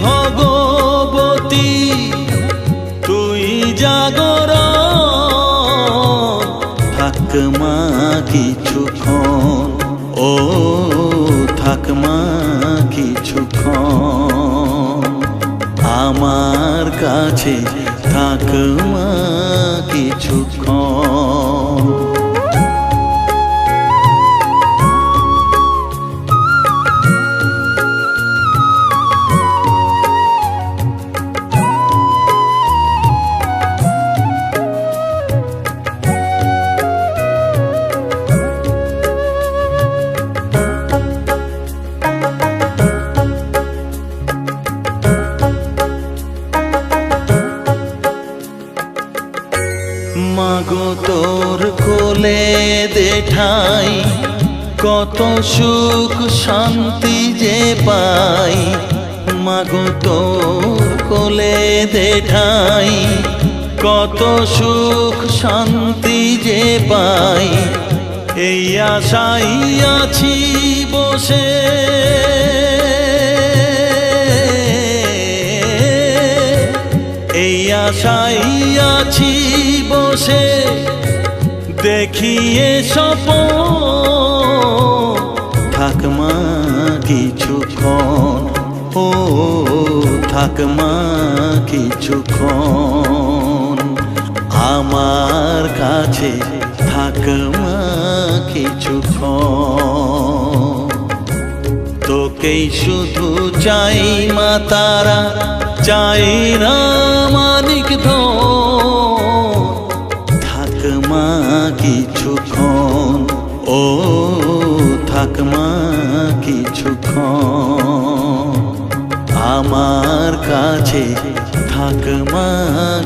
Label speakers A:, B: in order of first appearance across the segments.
A: ভগবতী তুই জাগরণ, থাক মা কিছুক্ষণ, ও থাক মা কিছুক্ষণ, আমার কাছে থাক মা কিছুক্ষণ। মাগো তোর কোলে দেঠাই কত সুখ শান্তি যে পাই, মাগো তোর কোলে দেঠাই কত সুখ শান্তি যে পাই, এই আশাই আছি বসে, এই আশাই আছি বসে, দেখিয়ে স্বপন, থাক মা কিছুক্ষণ, ও থাক মা কিছুক্ষণ, আমার কাছে থাক মা কিছুক্ষণ। তোকেই শুধু চাই মা তারা, চাই না মানিক ধন, থাক মা কিছুক্ষণ, ও থাক মা কিছুক্ষণ, আমার কাছে থাক মা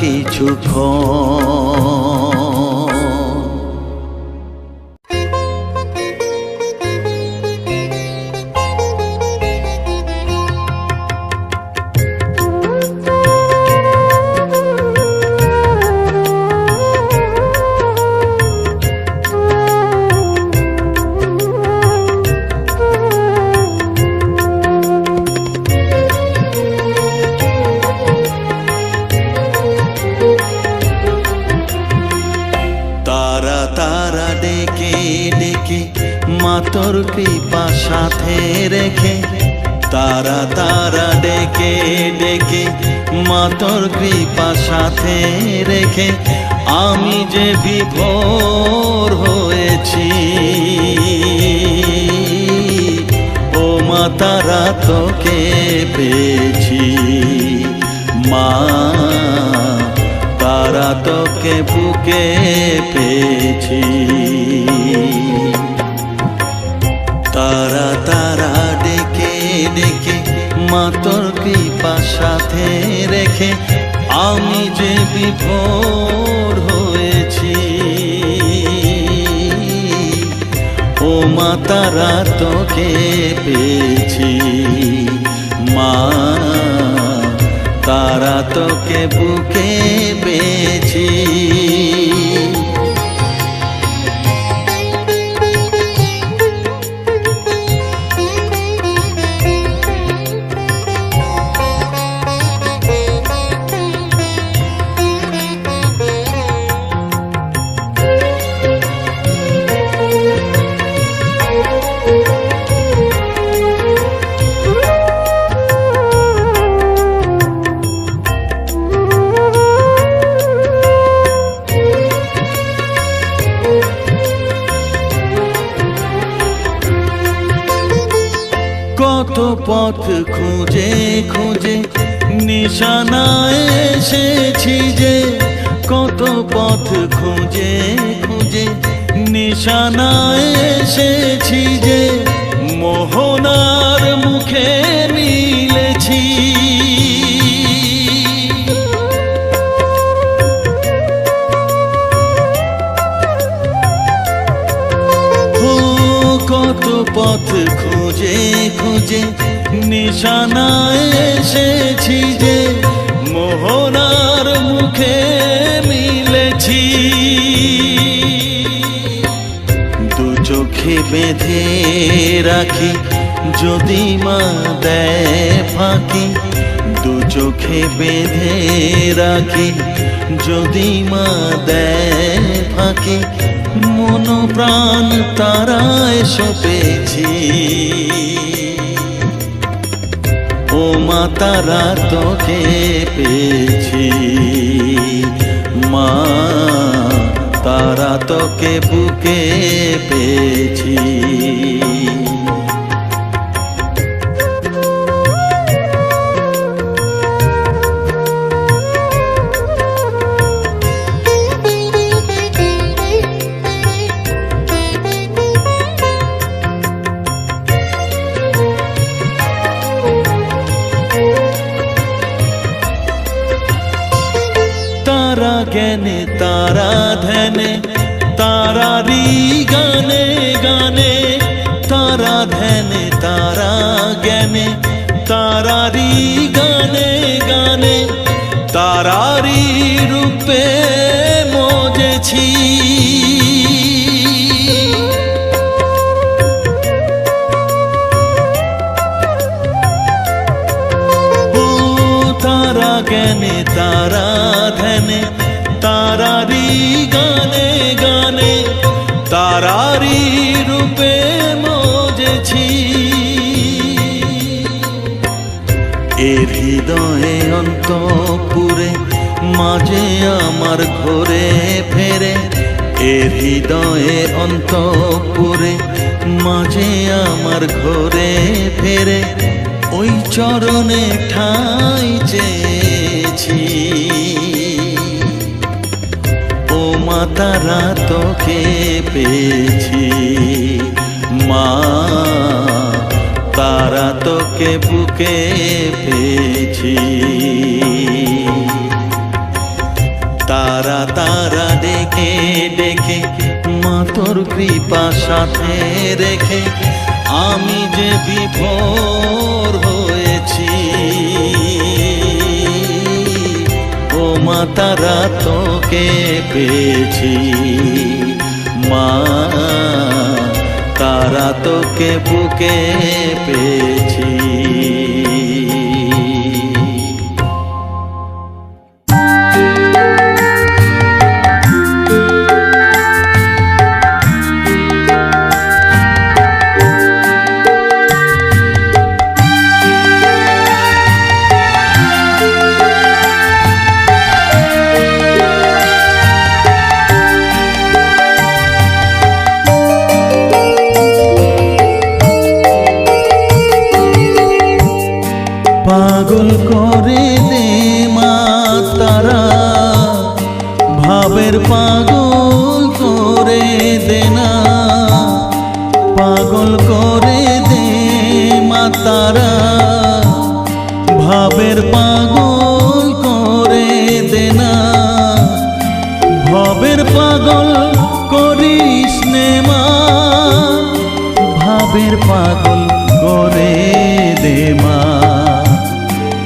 A: কিছুক্ষণ। তোর কৃপা সাথে রেখে, তারা তারা ডেকে ডেকে মা তোর কৃপা সাথে রেখে, আমি যে বিভোর হয়েছি, ও মা তারা তোকে পেয়েছি, মা তারা তোকে বুকে পেয়েছি। তারা তারা ডেকে ডেকে মা তোর কৃপা সাথে রেখে, আমি যে বিভোর হয়েছি, ও মা তারা তোকে পেয়েছি, মা তারা তোকে বুকে পেয়েছি। কত পথ খুঁজে খুঁজে নিশানায় এসেছি যে, কত পথ খুঁজে খুঁজে নিশানায় এসেছি যে, মোহনার মুখে মিলেছি। কত পথ খুঁজে খুঁজে নিশানায় এসেছি যে, মোহনার মুখে মিলেছি। দু চোখে বেঁধে রাখি যদি মা দেয় ফাঁকি, দু চোখে বেঁধে রাখি, যদি মা দেয় ফাঁকি, মন প্রাণ তারায় সপেছি। ও মা তারা তোকে পেয়েছি, মা তারা তোকে বুকে পেয়েছি। তারা জ্ঞানে তারা ধ্যানে তারারি গানে গানে, তারা ধ্যানে তারা জ্ঞানে তারারি গানে গানে, তারারি রূপে মজেছি। ও তারা জ্ঞানে তারা ধ্যানে তারারি গানে গানে, তারারি রূপে মজেছি। এর হৃদয়ে অন্তপুরে মাঝে আমার ঘরে ফেরে, এর হৃদয়ে অন্তপুরে মাঝে আমার ঘরে ফেরে, ওই চরণে ঠাঁই চেয়েছি। ও মা তারা তোকে পেয়েছি, মা তারা তোকে বুকে পেয়েছি। তারা তারা ডেকে ডেকে মা তোর কৃপা সাথে রেখে, আমি যে বিভোর হয়েছি। ও মা তারা তোকে পেয়েছি, মা তারা তোকে বুকে পেয়েছি। পাগল করে দে মা তারা, ভাবের পাগল করে দে না। পাগল করে দে মা তারা, ভাবের পাগল করে দে না। ভবের পাগল করিস নে মা, ভাবের পাগল করে দে মা।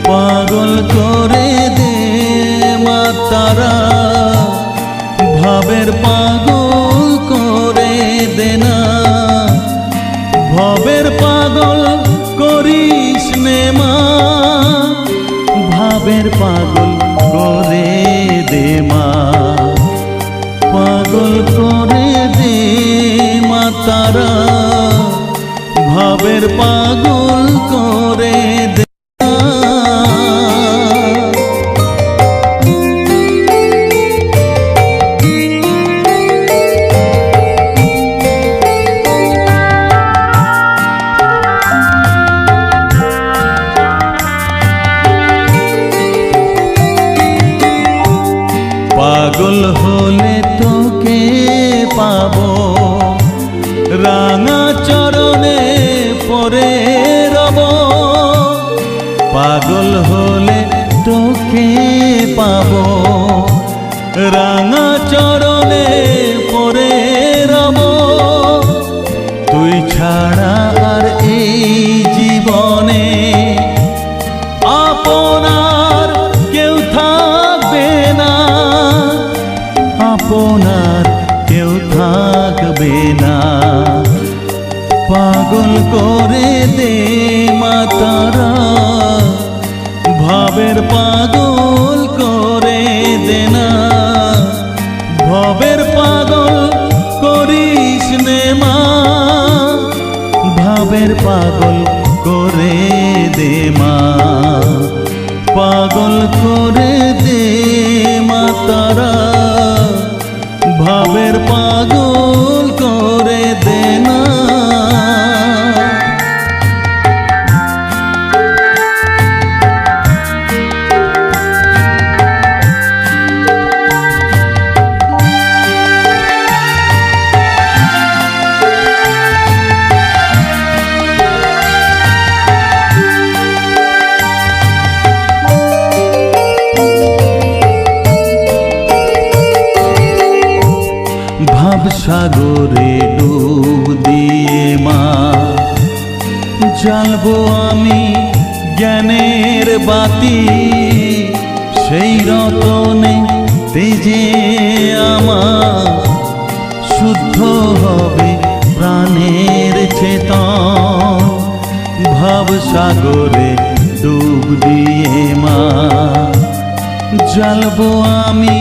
A: পাগল করে দে মা তারা, ভাবের পাগল করে দে না। ভবের পাগল করিস নে মা, ভাবের পাগল করে দে মা। পাগল করে দে মা তারা, ভাবের পাগল করে দে। পাগল হলে তোকে পাবো, রাঙা চরণে পরে রব। পাগল হলে তোকে পাবো, রাঙা চরণে পরে রব। তুই ছাড়া আর এই জীবনে আপনার কেউ থাকবে না, আপনার কেউ থাকবে না। পাগল করে দে মা তারা, ভাব ভবের পাগল করে দেনা, ভবের পাগল করিস নে মা, ভাবের পাগল করে দে মা, পাগল করে দে মা তারা, ভাবের পাগল করে দে না। সাগরে ডুব দিয়ে মা, জ্বালবো আমি জ্ঞানের বাতি, সেই রতনে তেজে আমার শুদ্ধ হবে প্রাণের চেতন। ভাব সাগরে ডুব দিয়ে মা, জ্বালবো আমি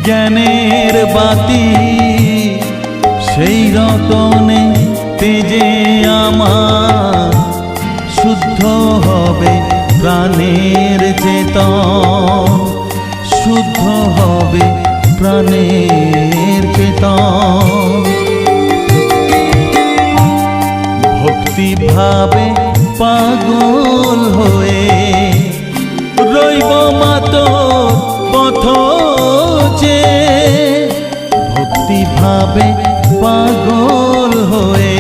A: জ্ঞানের বাতি, সেই রতনে তেজে আমার শুদ্ধ হবে প্রাণের চেতন, শুদ্ধ হবে প্রাণের চেতন। ভক্তি ভাবে পাগল হয়ে রইব মাতো পথ চেয়ে, ভক্তি ভাবে পাগল হয়ে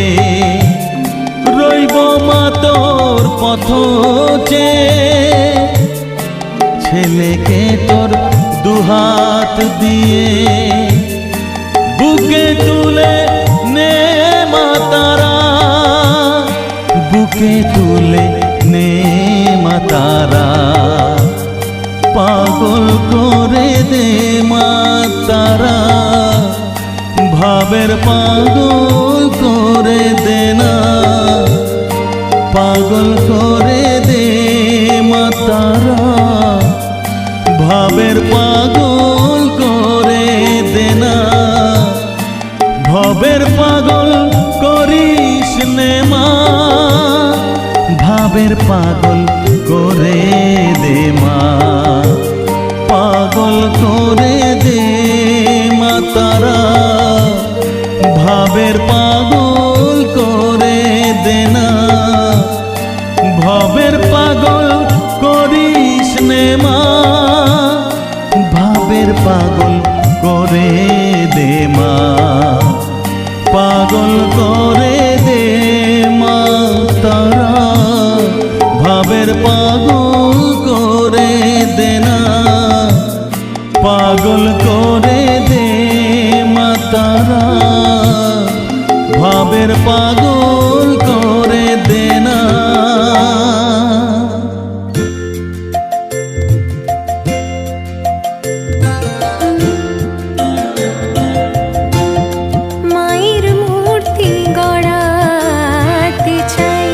A: রইব মা তোর পথ চেয়ে, ছেলেকে তোর দুহাত দিয়ে বুকে তুলে নে মা তারা, বুকে তুলে নে মা তারা, পাগল করে দে মা তারা, ভাবের পাগল করে দে না, পাগল করে দে মা তারা, ভাবের পাগল করে দে না, ভবের পাগল করিস নে মা, ভাবের পাগল করে দে মা, পাগল করে দে মা তারা, ভাবের পাগল করে দে না, ভবের পাগল করিস নে মা, ভাবের পাগল করে দে মা, পাগল করে দে মা তারা, ভাবের পাগল করে দে না, পাগল করে দে মা তারা, ভাবের পাগল করে দে না।
B: মায়ের মূর্তি গড়াতে চাই,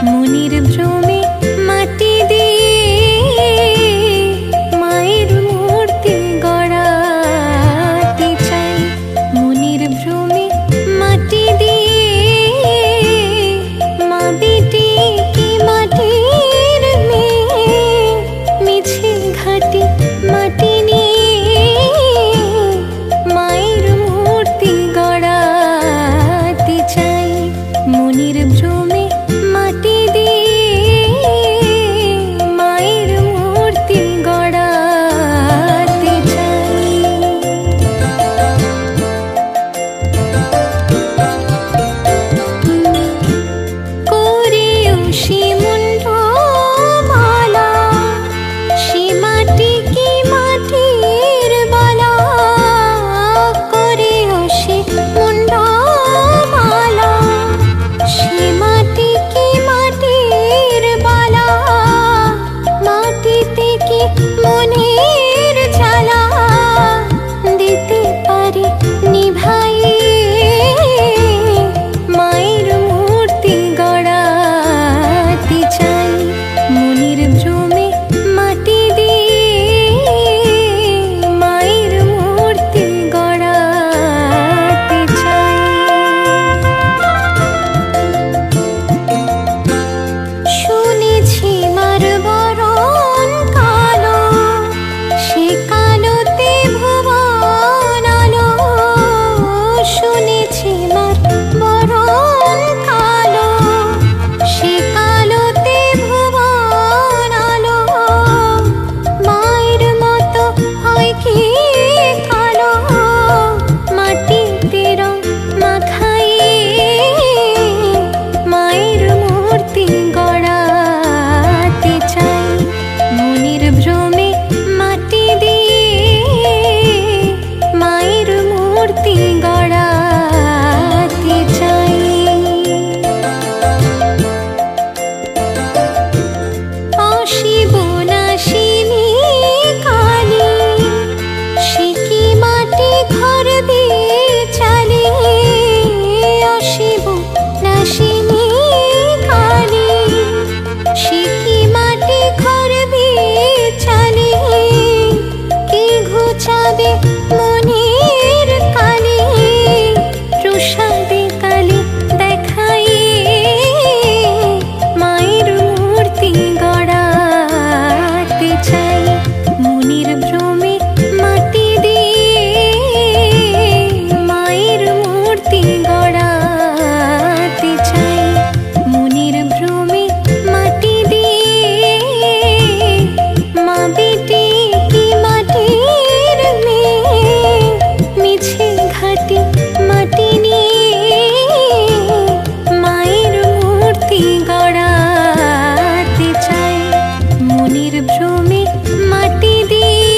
B: মনির ভ্রমে মাটি দিয়ে পরিশ্রমে মাটি দিয়ে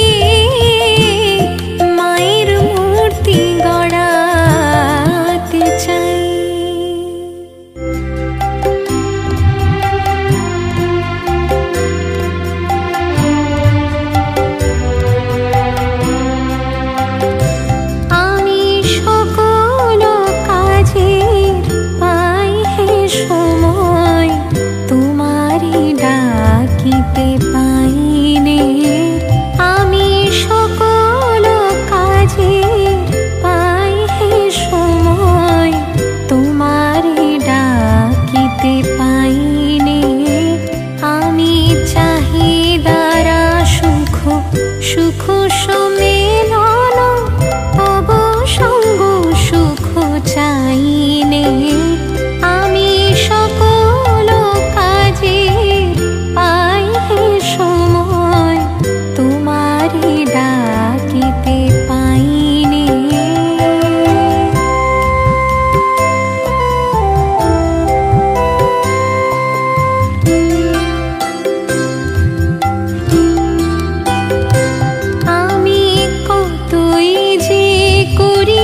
B: মায়ের মূর্তি গড়াতে চাই। আমি সকল কাজের পাই হে সময়, তোমারই ডাকিতে পাইনে। আমি সকল কাজের পাই হে সময়, তোমারই ডাকিতে পাইনে। আমি চাহিদারা সুখ সুখ সমেলন, তব সঙ্গ সুখ চাইনে। আমি সকল কাজের পাই হে সময়, তোমারই ডাকিতে পাইনে। আমি কতই যে করি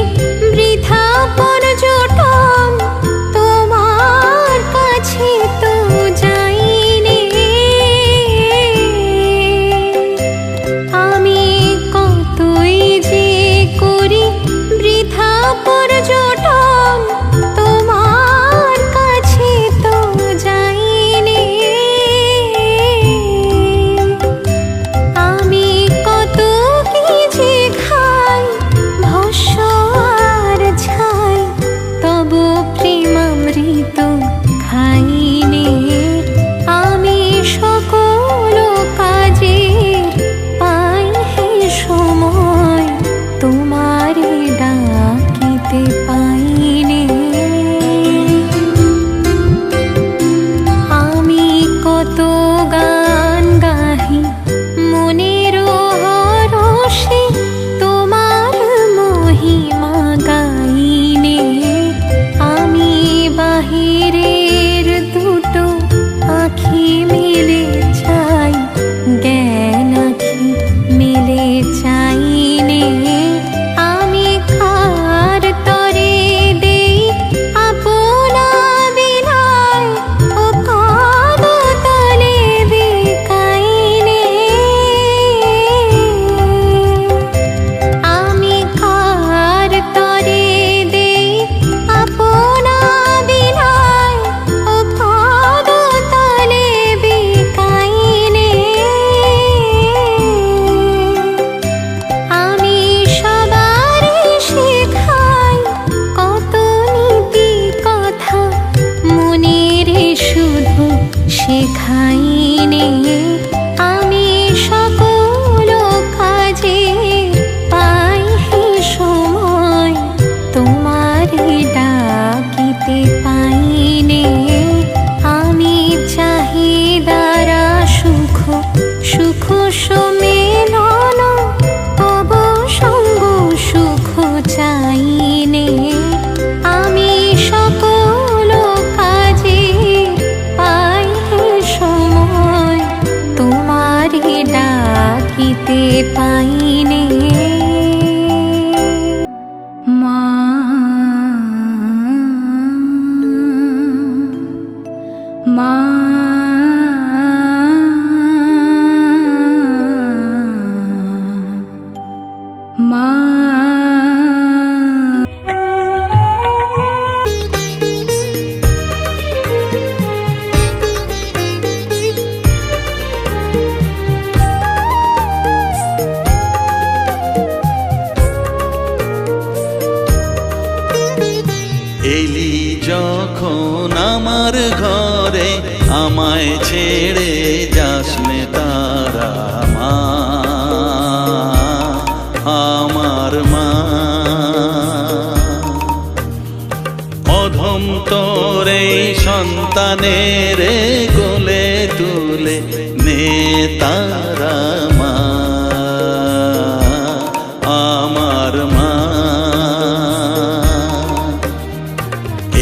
B: বৃথা পর্যটন, তোমার কাছে তো যাইনে। আমি কতই যে করি বৃথা পর্যটন, তোমার কাছে তো যাইনে। আমি কত কি যে খাই ভস্য আর ছাই, তব প্রেমামৃত খাইনে। আমি সকল কাজের পাই হে সময়, তোমারই ডাকিতে পাইনে। আমি কত গান গাহি মনের হরষে, তোমার মহিমা গাইনে। আমি বাহিরের দুটো আখি মেলে চাই, জ্ঞান আখি মেলে চাইনে। আমি কার তরে দেই আপনা বিনায়, ও কদ তলে বিকাইনে। আমি কার তরে দেই আপনা বিনায়, ও কদ তলে বিকাইনে। আমি সবারই শেখাই কত নীতি কথা, মনের শুধু শেখাইনে। আমি সকল কাজের পাই হে সময়, তোমারই ডাকিতে পাইনে। আমি চাহিদারা সুখ সুখ সমেলন, তব সঙ্গ সুখ চাইনে। আমি সকল কাজের পাই হে সময়, তোমারই ডাকিতে পাইনে। মা মা মা।
A: এলি যখন আমার ঘরে, আমায় ছেড়ে যাস নে তারা মা, আমার মা। অধম তোর এই সন্তানের কোলে তুলে নে তারা মা, আমার মা।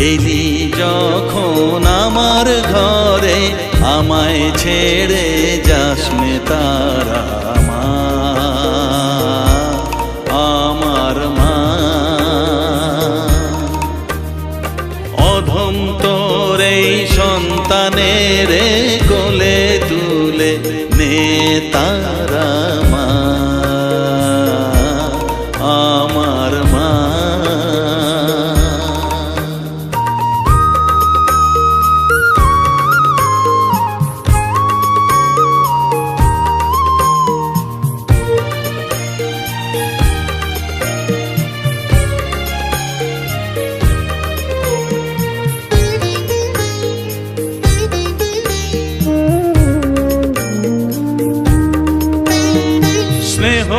A: এলি যখন আমার ঘরে, আমায় ছেড়ে যাস নে তারা মা, আমার মা। অধম তোর এই সন্তানের কোলে তুলে নে তারা মা, আমার মা। স্নেহ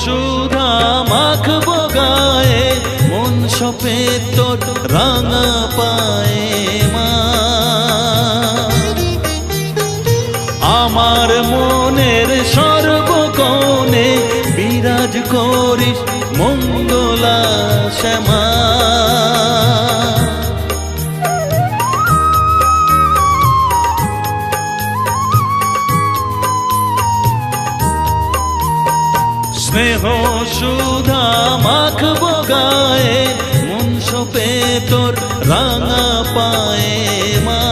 A: সুধা মাখবো গায়ে, মন সপে তোর রাঙা পায়ে মা। আমার মনের সর্বকোণে বিরাজ করিস মঙ্গলা শ্যামা। স্নেহ সুধা মাখবো গায়ে, মন সপে তোর রাঙা পায়ে মা।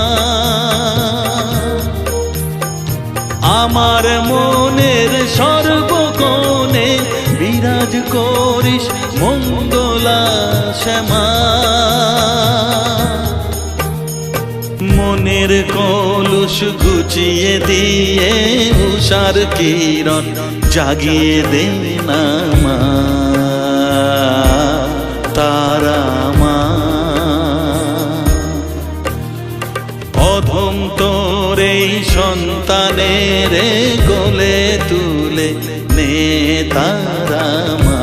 A: আমার মনের সর্বকোণে বিরাজ করিস মঙ্গলা শ্যামা। মনের কলুষ ঘুচিয়ে দিয়ে উষার কিরণ জাগিয়ে দে না মা, তারা মা। অধম তোর এই সন্তানের কোলে তুলে নে তারা মা,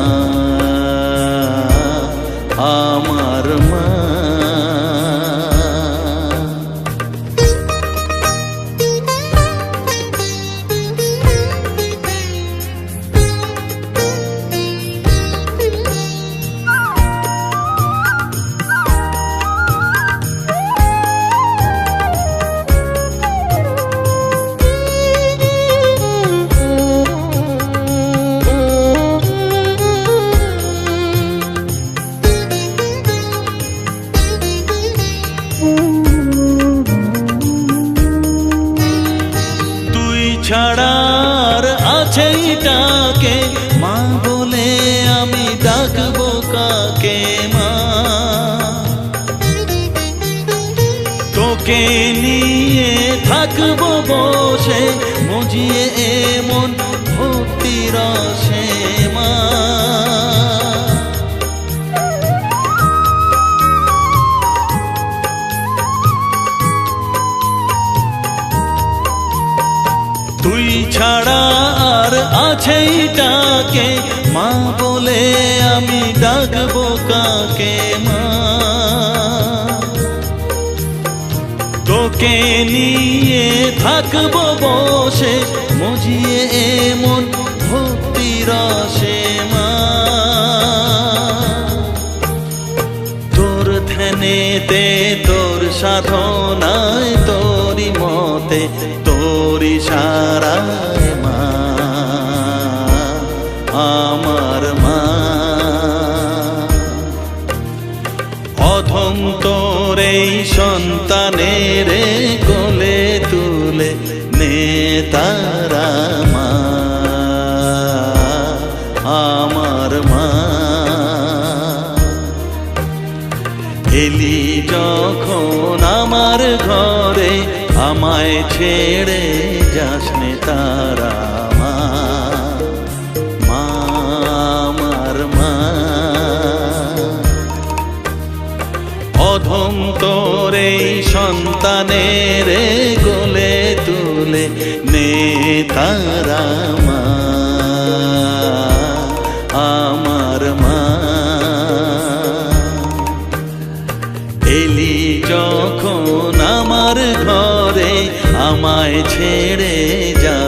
A: আমার মা। ছাড়ার আছেই ডাকে মা বলে আমি ডাকবো কাকে মা। তোকে নিয়ে থাকবো বসে মজিয়ে এমন ভক্তি রসে মা। তুই ছাড়া আর আছেই ডাকে মা বলে আমি ডাকবো কাকে মা। তোকে নিয়ে থাকবো বসে মজিয়ে এমন ভক্তি রসে মা। তোর ধ্যানেতে তোর সাধনায় তোরি মতে তোরি সারায় মা, আমার মা। অধম তোর এই সন্তানের কোলে তুলে নে তারা মা, আমার মা। এলি যখন আমার ঘরে আমায় ছেড়ে যাসনে তারা মা, মা, আমার মা। অধম তোর এই সন্তানের কোলে তুলে নে তারা মা, আমার মা। এলি যখন আমার ঘরে আমায় ছেড়ে যা